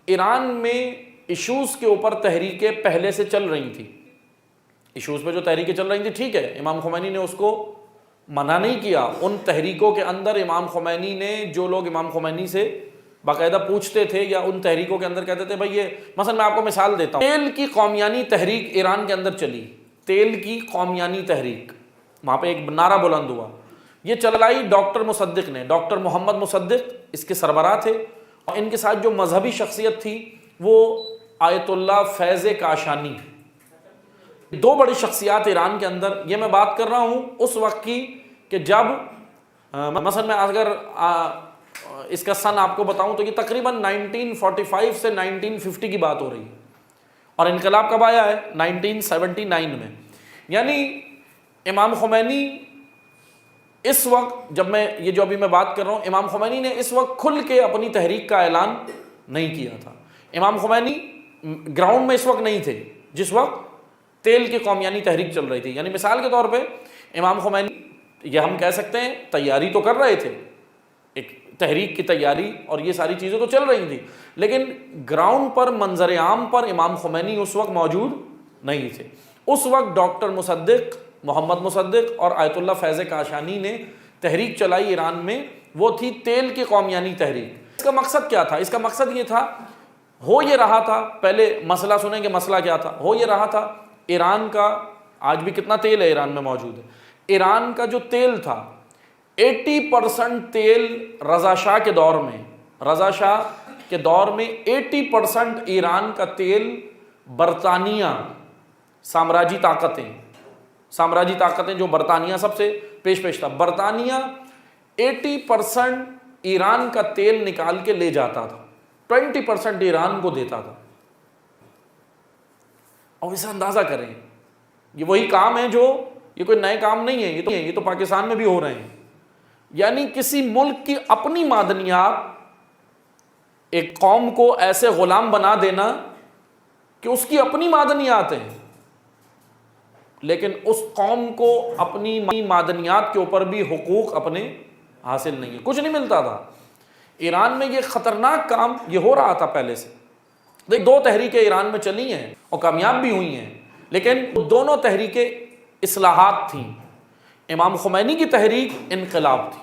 ایران میں ایشوز کے اوپر تحریکیں پہلے سے چل رہی تھی. ایشوز پہ جو تحریکیں چل رہی تھی ٹھیک ہے, امام خمینی نے اس کو منع نہیں کیا. ان تحریکوں کے اندر امام خمینی نے, جو لوگ امام خمینی سے باقاعدہ پوچھتے تھے یا ان تحریکوں کے اندر کہتے تھے بھائی یہ, مثلا میں آپ کو مثال دیتا ہوں, تیل کی قومیانی تحریک ایران کے اندر چلی. تیل کی قومیانی تحریک, وہاں پہ ایک نعرہ بلند ہوا. یہ چلائی ڈاکٹر مصدق نے, ڈاکٹر محمد مصدق اس کے سربراہ تھے, اور ان کے ساتھ جو مذہبی شخصیت تھی وہ آیت اللہ فیض کاشانی. دو بڑی شخصیات ایران کے اندر. یہ میں بات کر رہا ہوں اس وقت کی کہ جب مثلا میں اگر اس کا سن آپ کو بتاؤں تو یہ تقریباً 1945 سے 1950 کی بات ہو رہی ہے, اور انقلاب کب آیا ہے 1979 میں. یعنی امام خمینی اس وقت, جب میں یہ جو ابھی میں بات کر رہا ہوں, امام خمینی نے اس وقت کھل کے اپنی تحریک کا اعلان نہیں کیا تھا. امام خمینی گراؤنڈ میں اس وقت نہیں تھے جس وقت تیل کی قومیانی تحریک چل رہی تھی. یعنی مثال کے طور پہ امام خمینی, یہ ہم کہہ سکتے ہیں تیاری تو کر رہے تھے, ایک تحریک کی تیاری اور یہ ساری چیزیں تو چل رہی تھیں, لیکن گراؤنڈ پر منظر عام پر امام خمینی اس وقت موجود نہیں تھے. اس وقت ڈاکٹر مصدق, محمد مصدق اور آیت اللہ فیض کاشانی نے تحریک چلائی ایران میں, وہ تھی تیل کی قومیانی تحریک. اس کا مقصد کیا تھا؟ اس کا مقصد یہ تھا, ہو یہ رہا تھا, پہلے مسئلہ سنیں کہ مسئلہ کیا تھا. ہو یہ رہا تھا ایران کا, آج بھی کتنا تیل ہے ایران میں موجود ہے, ایران کا جو تیل تھا 80% تیل رضا شاہ کے دور میں, رضا شاہ کے دور میں 80% ایران کا تیل برطانیہ, سامراجی طاقتیں جو برطانیہ سب سے پیش تھا, برطانیہ 80% ایران کا تیل نکال کے لے جاتا تھا, 20% ایران کو دیتا تھا. اور اسے اندازہ کریں, یہ وہی کام ہے جو, یہ کوئی نئے کام نہیں ہے, یہ تو پاکستان میں بھی ہو رہے ہیں. یعنی کسی ملک کی اپنی معدنیات ایک قوم کو ایسے غلام بنا دینا کہ اس کی اپنی معدنیات ہیں, لیکن اس قوم کو اپنی معدنیات کے اوپر بھی حقوق اپنے حاصل نہیں ہے, کچھ نہیں ملتا تھا. ایران میں یہ خطرناک کام یہ ہو رہا تھا پہلے سے. دیکھ, دو تحریکیں ایران میں چلی ہیں اور کامیاب بھی ہوئی ہیں, لیکن دونوں تحریکیں اصلاحات تھیں. امام خمینی کی تحریک انقلاب تھی.